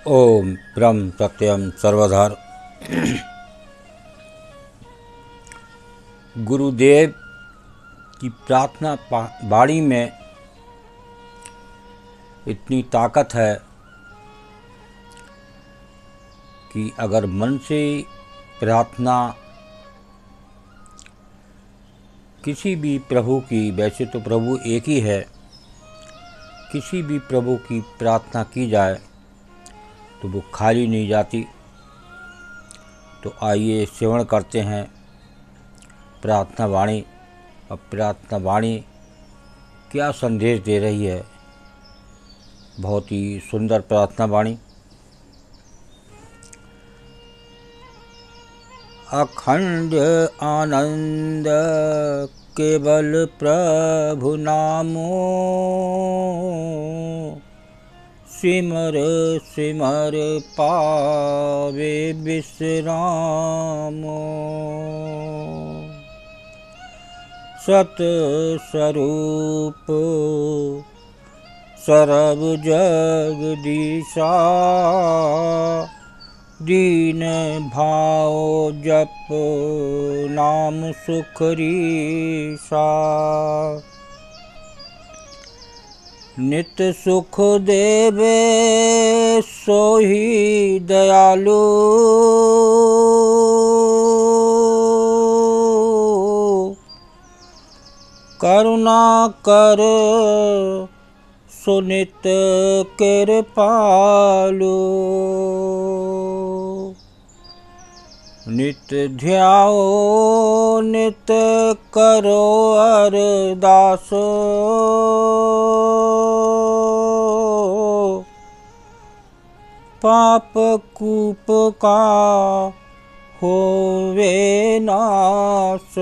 ओम ब्रह्म सत्यम सर्वधर। गुरुदेव की प्रार्थना वाणी में इतनी ताकत है कि अगर मन से प्रार्थना किसी भी प्रभु की, वैसे तो प्रभु एक ही है, किसी भी प्रभु की प्रार्थना की जाए तो वो खाली नहीं जाती। तो आइए श्रवण करते हैं प्रार्थना वाणी। अब प्रार्थना वाणी क्या संदेश दे रही है। बहुत ही सुंदर प्रार्थना वाणी। अखंड आनंद केवल प्रभु नामो, सिमर सिमर पावे विश्रामो। सत स्वरूप सर्व जगदीशा, दीन भाव जप नाम सुखरीसा। नित सुख देवे सोही दयालु, करुणा कर सुनित कृपालु। नित ध्याओ नित करो अरदास, पाप कूप का होवे नाश।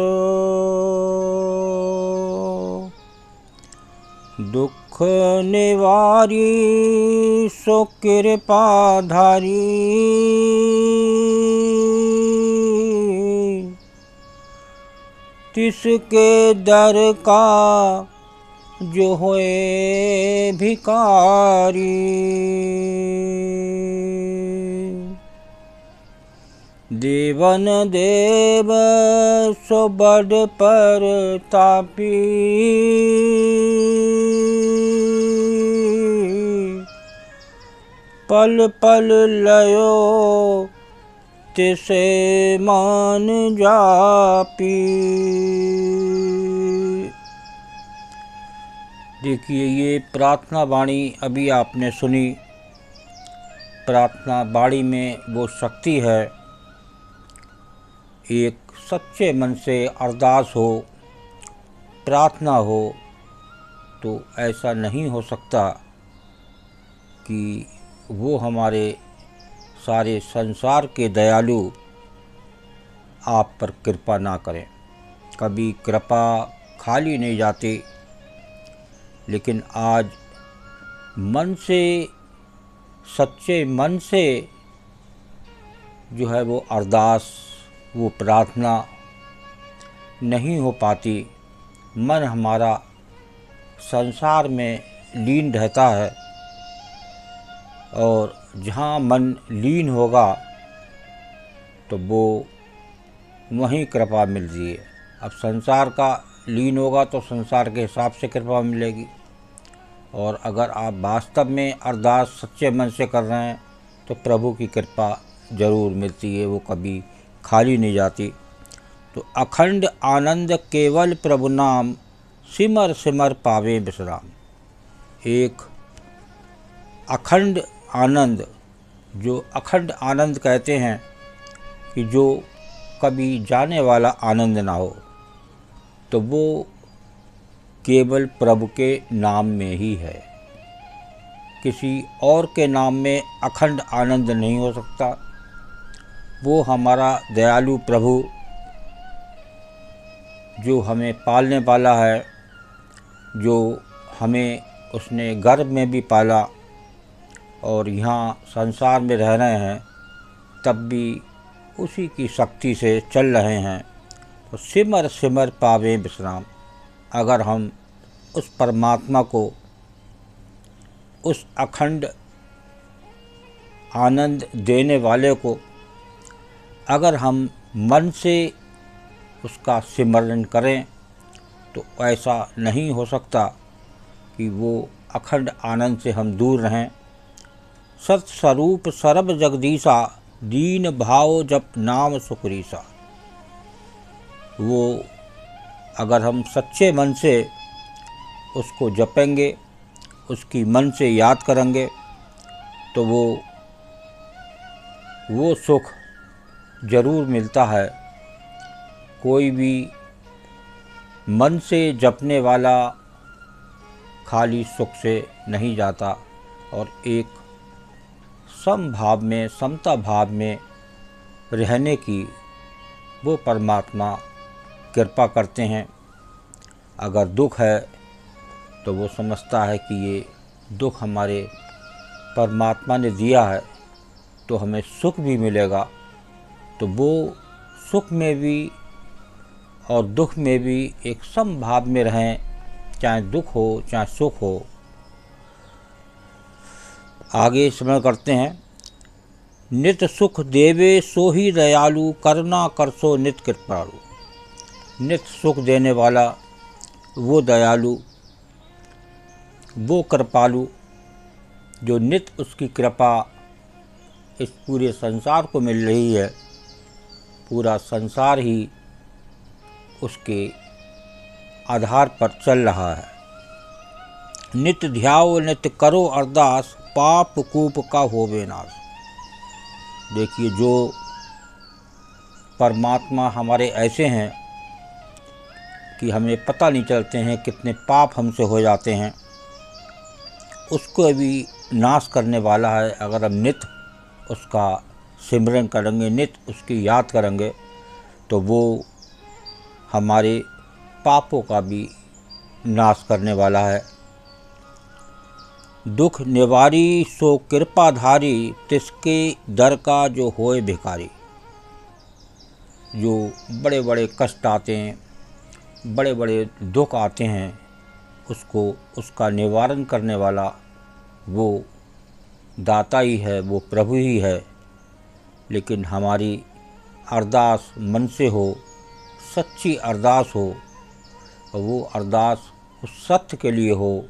दुख निवारी सो कृपाधारी, तिसके दर का जो होए भिकारी। देवन देव सो बड़ परतापी, पल पल लयो तिसे मान जापी। देखिए, ये प्रार्थना वाणी अभी आपने सुनी। प्रार्थना वाणी में वो शक्ति है। एक सच्चे मन से अरदास हो, प्रार्थना हो, तो ऐसा नहीं हो सकता कि वो हमारे सारे संसार के दयालु आप पर कृपा ना करें। कभी कृपा खाली नहीं जाती। लेकिन आज मन से, सच्चे मन से जो है वो अरदास, वो प्रार्थना नहीं हो पाती। मन हमारा संसार में लीन रहता है, और जहाँ मन लीन होगा तो वो वहीं कृपा मिलती है। अब संसार का लीन होगा तो संसार के हिसाब से कृपा मिलेगी, और अगर आप वास्तव में अरदास सच्चे मन से कर रहे हैं तो प्रभु की कृपा ज़रूर मिलती है, वो कभी खाली नहीं जाती। तो अखंड आनंद केवल प्रभु नाम, सिमर सिमर पावे विश्राम। एक अखंड आनंद, जो अखंड आनंद कहते हैं कि जो कभी जाने वाला आनंद ना हो, तो वो केवल प्रभु के नाम में ही है। किसी और के नाम में अखंड आनंद नहीं हो सकता। वो हमारा दयालु प्रभु जो हमें पालने वाला है, जो हमें उसने गर्भ में भी पाला और यहाँ संसार में रह रहे हैं, तब भी उसी की शक्ति से चल रहे हैं। तो सिमर सिमर पावे विश्राम। अगर हम उस परमात्मा को, उस अखंड आनंद देने वाले को अगर हम मन से उसका सिमरन करें तो ऐसा नहीं हो सकता कि वो अखंड आनंद से हम दूर रहें। सत्स्वरूप सर्व जगदीशा, दीन भाव जप नाम सुखरीसा। वो अगर हम सच्चे मन से उसको जपेंगे, उसकी मन से याद करेंगे, तो वो सुख ज़रूर मिलता है। कोई भी मन से जपने वाला खाली सुख से नहीं जाता और एक समभाव में, समता भाव में रहने की वो परमात्मा कृपा करते हैं। अगर दुख है तो वो समझता है कि ये दुख हमारे परमात्मा ने दिया है तो हमें सुख भी मिलेगा, तो वो सुख में भी और दुख में भी एक समभाव में रहें, चाहे दुख हो चाहे सुख हो। आगे स्मरण करते हैं। नित सुख देवे सो ही दयालु, करुणा करसो नित कृपालु। नित सुख देने वाला वो दयालु, वो कृपालु, जो नित उसकी कृपा इस पूरे संसार को मिल रही है। पूरा संसार ही उसके आधार पर चल रहा है। नित ध्याओ नित करो अरदास, पाप कूप का होवे नाश। देखिए, जो परमात्मा हमारे ऐसे हैं कि हमें पता नहीं चलते हैं कितने पाप हमसे हो जाते हैं, उसको भी नाश करने वाला है। अगर हम नित उसका सिमरन करेंगे, नित उसकी याद करेंगे, तो वो हमारे पापों का भी नाश करने वाला है। दुख निवारी सो कृपाधारी, तिसके दर का जो होए भिखारी। जो बड़े बड़े कष्ट आते हैं, बड़े बड़े दुख आते हैं, उसको उसका निवारण करने वाला वो दाता ही है, वो प्रभु ही है। लेकिन हमारी अरदास मन से हो, सच्ची अरदास हो, और वो अरदास उस सत्य के लिए हो,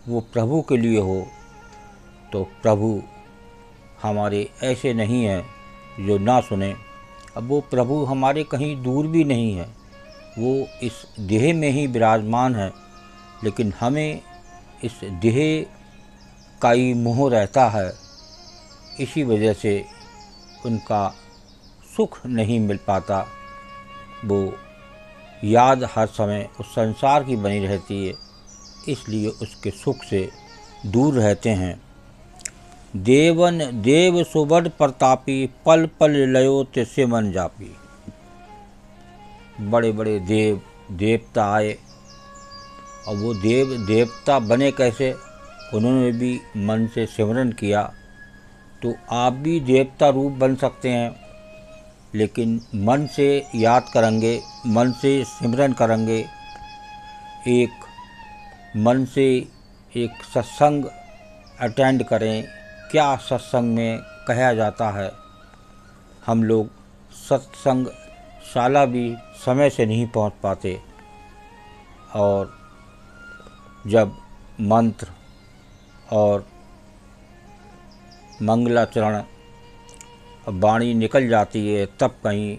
वो प्रभु के लिए हो, तो प्रभु हमारे ऐसे नहीं हैं जो ना सुने। अब वो प्रभु हमारे कहीं दूर भी नहीं है, वो इस देह में ही विराजमान है, लेकिन हमें इस देह का ही मोह रहता है। इसी वजह से उनका सुख नहीं मिल पाता। वो याद हर समय उस संसार की बनी रहती है, इसलिए उसके सुख से दूर रहते हैं। देवन देव सुबड़ प्रतापी, पल पल लयो तिसे मन जापी। बड़े बड़े देव देवता आए, और वो देव देवता बने कैसे? उन्होंने भी मन से सिमरन किया। तो आप भी देवता रूप बन सकते हैं, लेकिन मन से याद करेंगे, मन से सिमरन करेंगे। एक मन से एक सत्संग अटेंड करें। क्या सत्संग में कहा जाता है? हम लोग सत्संग शाला भी समय से नहीं पहुंच पाते, और जब मंत्र और मंगलाचरण वाणी निकल जाती है, तब कहीं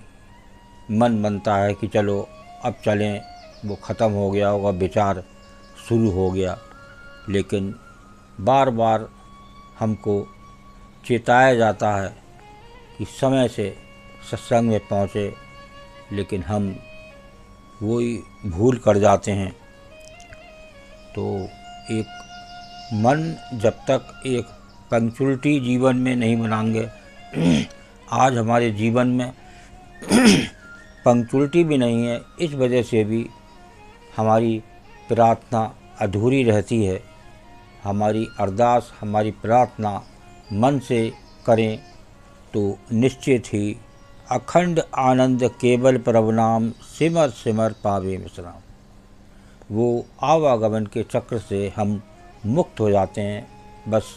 मन बनता है कि चलो अब चलें, वो ख़त्म हो गया होगा, विचार शुरू हो गया। लेकिन बार बार हमको चेताया जाता है कि समय से सत्संग में पहुँचे, लेकिन हम वही भूल कर जाते हैं। तो एक मन जब तक एक पंक्चुअलिटी जीवन में नहीं बनाएंगे, आज हमारे जीवन में पंक्चुअलिटी भी नहीं है, इस वजह से भी हमारी प्रार्थना अधूरी रहती है। हमारी अरदास, हमारी प्रार्थना मन से करें तो निश्चित ही अखंड आनंद केवल प्रभु नाम, सिमर सिमर पावे विश्राम। वो आवागमन के चक्र से हम मुक्त हो जाते हैं। बस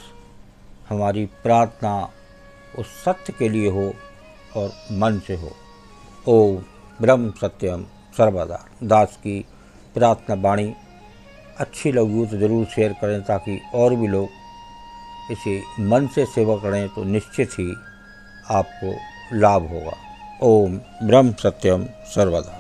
हमारी प्रार्थना वो सत्य के लिए हो और मन से हो। ओम ब्रह्म सत्यम सर्वदा। दास की प्रार्थना वाणी अच्छी लगी हो तो ज़रूर शेयर करें, ताकि और भी लोग इसे मन से सेवा करें तो निश्चित ही आपको लाभ होगा। ओम ब्रह्म सत्यम सर्वदा।